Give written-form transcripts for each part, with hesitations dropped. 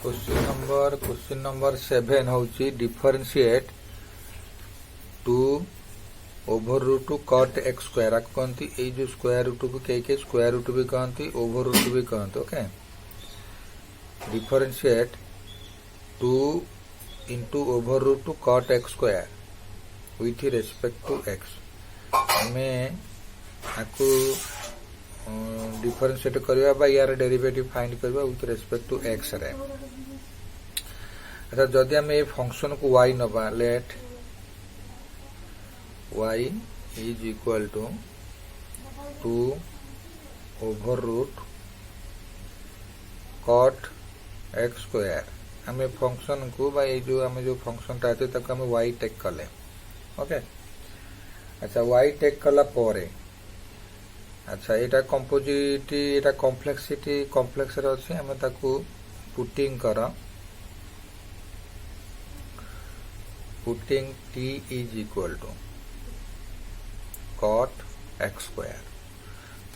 Question number 7 होची differentiate 2 over root cot x square आपको कहती ये जो स्क्वायर रूट को के स्क्वायर रूट भी कहती ओवर रूट भी कहते okay differentiate 2 into over root cot x square with respect to x हमें आपको डिफरेंशिएट करवा बा यार डेरिवेटिव फाइंड करवा विथ रेस्पेक्ट टू एक्स रे अच्छा जदि आम ये फंक्शन को y नबा let y is equal to 2 over root cot x square आम फंक्शन को बा ये जो आम जो फंक्शन टा तक आम y टेक कले ओके अच्छा y टेक कला परे अच्छा एटा कंपोजिट एटा कॉम्प्लेक्सिटी कॉम्प्लेक्स रे अछि हम ताकू पुटिंग कर putting t is equal to cot x square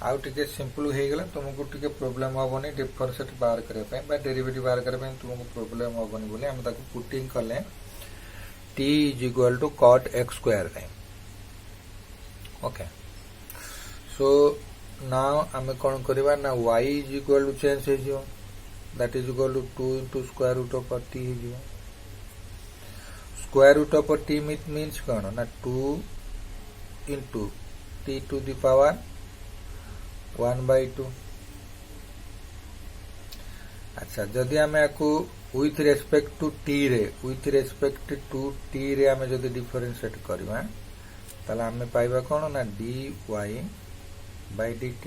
आउ टिके सिंपल हो गेला तुमको टिके प्रॉब्लम होबनी डिफरेंशिएट बाहर करे पे बा डेरिवेटिव बाहर करे पे तुमको प्रॉब्लम होबनी बोले हम ताकू पुटिंग करले t is equal to cot x square रे ओके सो नाउ आम कौन करवा ना y is equal to change हो that is equal to 2 into square root of t हो square root of t means कौन ना 2 into t to the power 1/2 अच्छा जदि आम आपको विथ रेस्पेक्ट टू t रे आम जदि डिफरेंशिएट करवा ताले आम पाइबा कौन ना dy by dt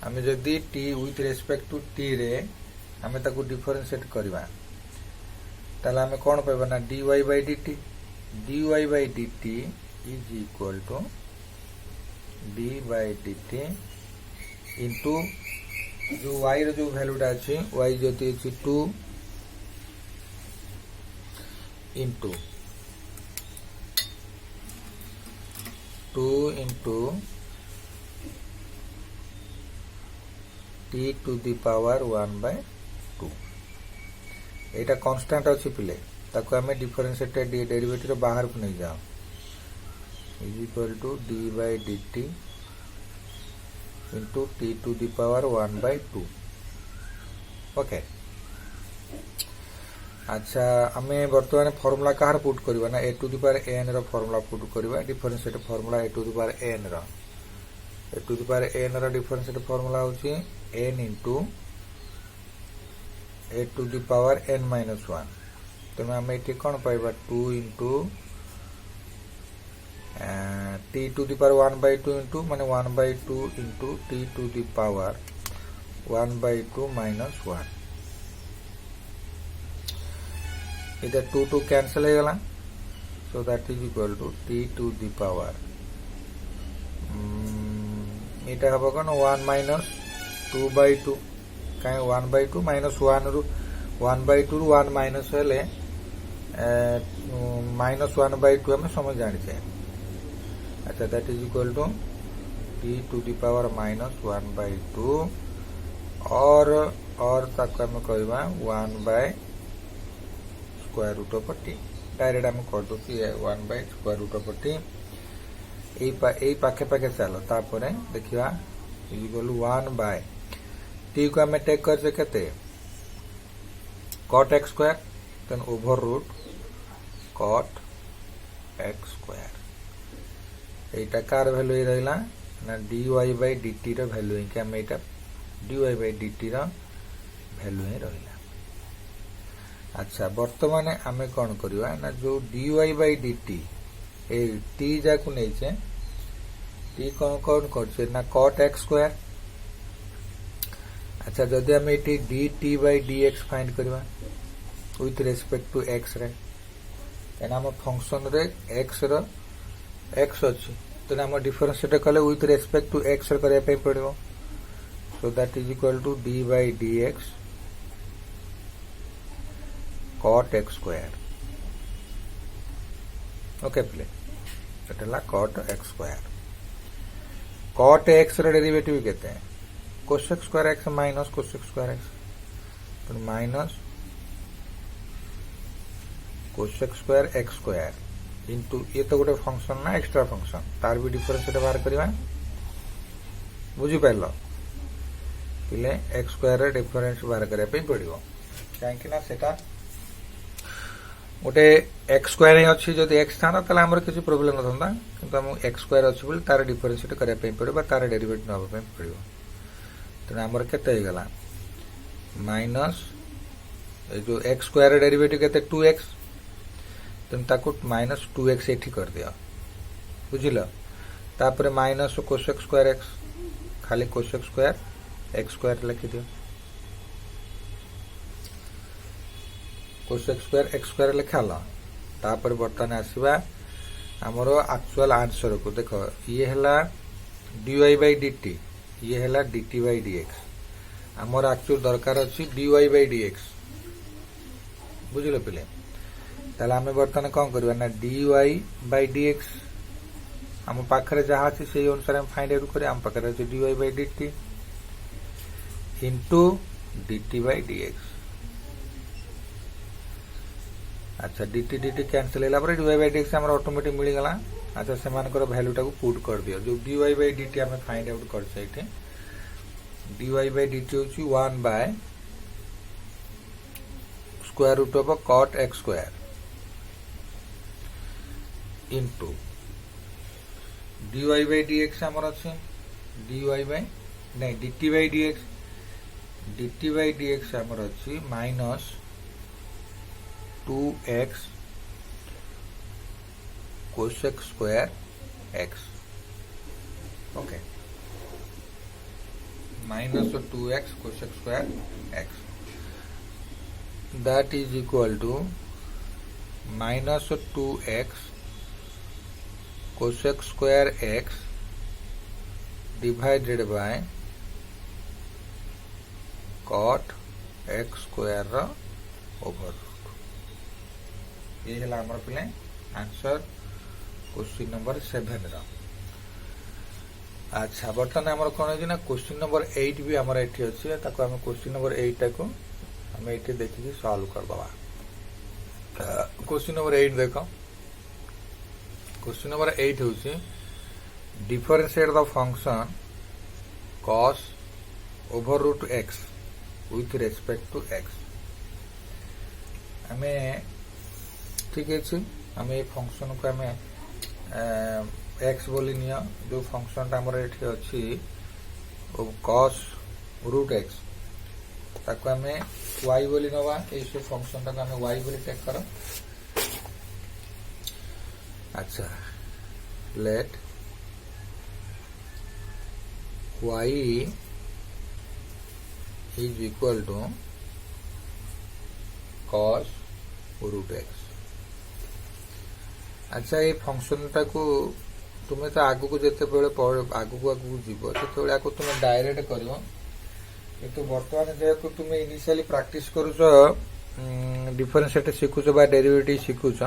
आम जदि t with respect to t रे आम ताकू डिफरेंशिएट करवा ताले आम कौन पाइबा ना dy by dt is equal to d by dt into जो y रो जो वैल्यूटा अछि y जति अछि 2 into 2 into t to the power 1/2 एटा कांस्टेंट अछि पिले ताको हमें डिफरेंशिएट डेरिवेटिव बाहर को नहीं जाओ is equal to d by dt into t to the power 1/2 okay अच्छा हमें वर्तमान फॉर्मूला कहार पुट करबा ना a to the power n रो फॉर्मूला पुट करबा differentiate formula a to the power n रो डिफरेंशिएट फॉर्मूला होची n into a to the power n minus 1 तो हमें ये कौन पाइबा 2 into t to the power 1/2 into माने 1/2 into t to the power 1/2 minus 1 इधर 2 कैंसिल हो गला so that is equal to t to the power एटा हबो कोन 1 माइनस 2/2 काई 1/2 माइनस 1 रु 1/2 रु 1 माइनस हेले माइनस 1/2 हमें समझ जानी चाहिए अच्छा that is equal to t to the power minus 1/2 और तक हम कहबा 1 by square root of t direct हम कर दो कि 1 by square root of t एई पाखे पाखे चलो तापरे देखिया is equal to 1 by t को हमें टेक कर से केते cot x square then over root cot x square एटा कार वैल्यू ही रहला ना dy by dt रो वैल्यू ही कि हम एटा dy by dt रो वैल्यू ही रहला अच्छा वर्तमान आमे कोन करबा ना जो dy by dt A t जा को नै छै t कोन करछे ना cot x स्क्वायर अच्छा जदि हम eighty dt by dx find करबा विथ रेस्पेक्ट टू x रे एना हम फंक्शन रे x रो x अछि तो हम डिफरेंशिएट कले विथ रेस्पेक्ट टू x रे करे पे पड़ो so that is equal to d by dx cot x square okay प्ले एटला cot x square cot x रे डेरिवेटिव केते हैं cosec square x minus cosec square x तो minus cosec square x square into ये तो गोटे function ना एक्स्ट्रा फंक्शन तार भी डिफरेंस बाहर करवा बुझिपार पिले एक्स स्क्वायर डिफरेंस बाहर करने पड़ो कहीं सेटा गोटे एक्स स्क्वायर ही अच्छी जब एक्स था आमर किसी प्रोब्लेम ना कि आम एक्स स्क्वायर अच्छी बोली तार डिफरेंस करने पड़ो तार डेरिवेटिव नापा पड़ो तेना आमर केते गला माइनस जो एक्स स्क्वायर डेरिवेटिव केते 2x तेन ताकू माइनस 2x एठी कर दिया बुझिल तापर माइनस कोसेक स्क्वायर एक्स खाली कोसेक स्क्वायर एक्स स्क्वायर लिखि दियो कोसेक स्क्वायर एक्स स्क्वायर लिखाला तापर बर्तमान आसीबा हमर एक्चुअल आंसर को देखो ये हला dy by dt ये हला dt by dx हमर एक्चुअल दरकार अछि dy by dx बुझिल पिले ताले हमें बर्तमान कोन करबा ना dy by dx हम पाखरे जहा अछि सेही अनुसार हम फाइंड आउट करी हम पाखरे अछि dy by dt into dt by dx अच्छा dt dt कैंसिल होला पर dy by dx हमर ऑटोमेटिक मिल गला अच्छा से मानकर वैल्यू टाको पुट कर दियो जो dy by dt हमें फाइंड आउट कर सैठे dy by dt होची 1 by square root of cot x स्क्वायर into dy by dx हमर अछि dy by नहीं dt by dx हमर अछि minus 2x cosec square x okay minus 2x cosec square x that is equal to minus 2x cosec square x divided by cot x square over ये है हमर पिले answer question number 7 रा अच्छा बर्तमान हमर कोन है ना क्वेश्चन नंबर 8 भी हमर एठी अछि ताको हम क्वेश्चन नंबर 8 टाको हम एठी देखि सॉल्व करबा क्वेश्चन नंबर 8 देखो क्वेश्चन नंबर 8 होछि differentiate the function cos over root x with respect to x हमें ठीक है आम ये फंक्शन को आम एक्स बोली निया जो फंक्शन टा हमर एठी अछि cos रूट एक्स ताको आम y बोली नवा ए से फंक्शन टा आम y बोली टेक करो अच्छा let y is equal to cos root x अच्छा ये फंक्शन टा को तुम्हें तो आगु को जिते बेले आगु जीव से आपको तुम्हें डायरेक्ट कर किंतु बर्तमान जेको तुम्हें इनिशियली प्रैक्टिस करूछ डिफरेंशिएट शिखुछ बा डेरिवेटिव शिखुछ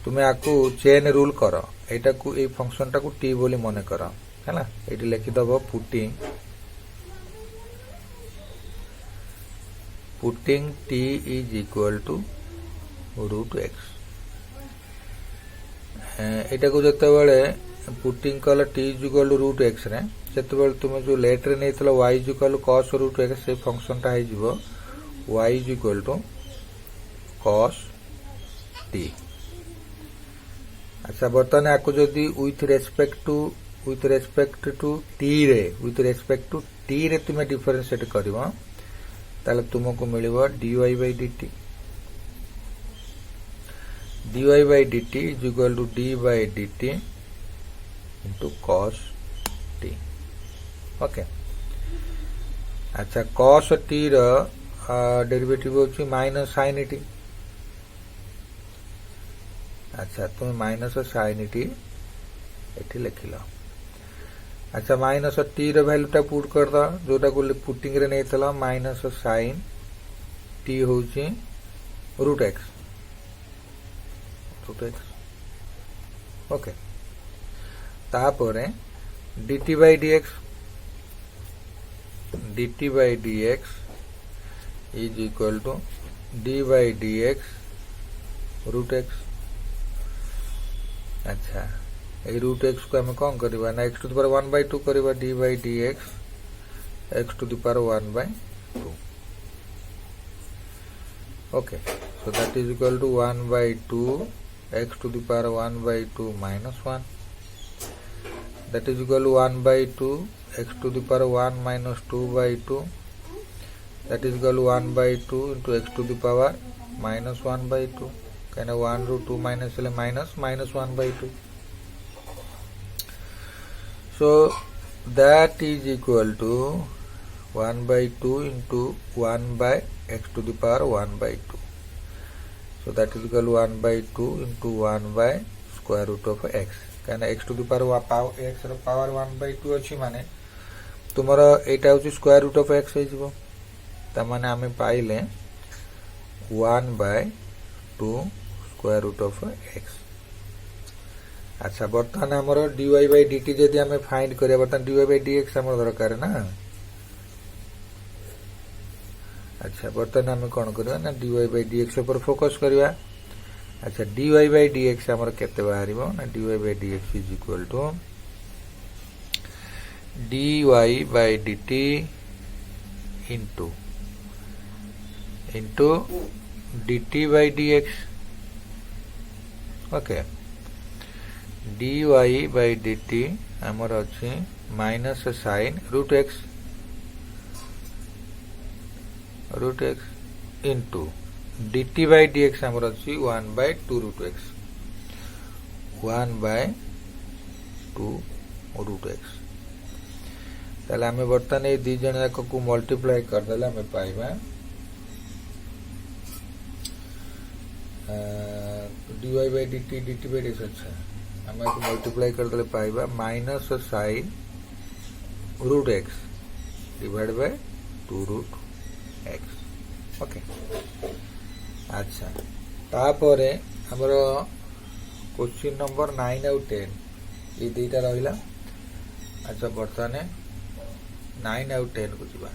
तुम्हें आपको चेन रूल कर एटा को ए फंक्शन टा को टी बोली मने कर हैला एटी लिखि दबो putting t is equal to root x एटा को जते बेले पुटिंग कल t is equal to root x रे जते बेले तुम जो लेट रे नेतलो y is equal to cos root x से फंक्शन टा हे जिवो y is equal to cos t अच्छा बर्तमान आपको जदी विथ रेस्पेक्ट टू t रे तुम डिफरेंशिएट करबो ताले तुमको मिलिबो dy by dt is equal to d by dt into cos t okay अच्छा cos t रो डेरिवेटिव होची माइनस sin t अच्छा तुम माइनस sin t एठी लिखिलो अच्छा माइनस t रो वैल्यू टा पुट कर दो जोटा को पुटिंग रे नेतला माइनस sin t होची रूट x ओके तापरे dt by dx is equal to d by d x root x. अच्छा ये रूट एक्स को आम कौन करवा ना एक्स टू द पावर 1/2 करवा d by d x to the power 1/2। Okay so that is equal to 1/2 x to the power 1/2 minus 1, that is equal to 1/2 x to the power 1 minus 2/2, that is equal to 1/2 into x to the power minus 1/2, kind of 1 root 2 minus minus 1/2. So that is equal to 1/2 into 1 by x to the power 1/2. So that is equal to 1/2 into 1 by square root of x. कहना x to the power x रो power 1/2 अच्छी माने तुम्हारा एटा होची square root of x है जीवो ता माने हमें पाइले 1/2 स्क्वायर रूट ऑफ x। अच्छा बर्तमान हमरो dy by dt जदी हमें फाइंड करिया बर्तमान dy by dx हमर दरकार ना। अच्छा बर्तमान हमें कौन करवा ना dy by dx ऊपर फोकस करवा। अच्छा dy by dx हमर केते बाहरिबो ना dy by dx is equal to dy by dt into dt by dx। Okay dy by dt हमर अछि minus sine root x into dt by dx हमर अछि 1/2 root x 1/2 root x। ताले हमें बर्तन ए दी जन जाक को मल्टीप्लाई कर देला हमें पाइबा dy by dt dt by dx। अच्छा हमें को मल्टीप्लाई कर देले पाइबा minus sine root x divide by 2 root x। Okay अच्छा तापरे हमर क्वेश्चन नंबर 9 और 10 ये दुईटा रहिला। अच्छा बर्तमान 9 और 10 को जीवा।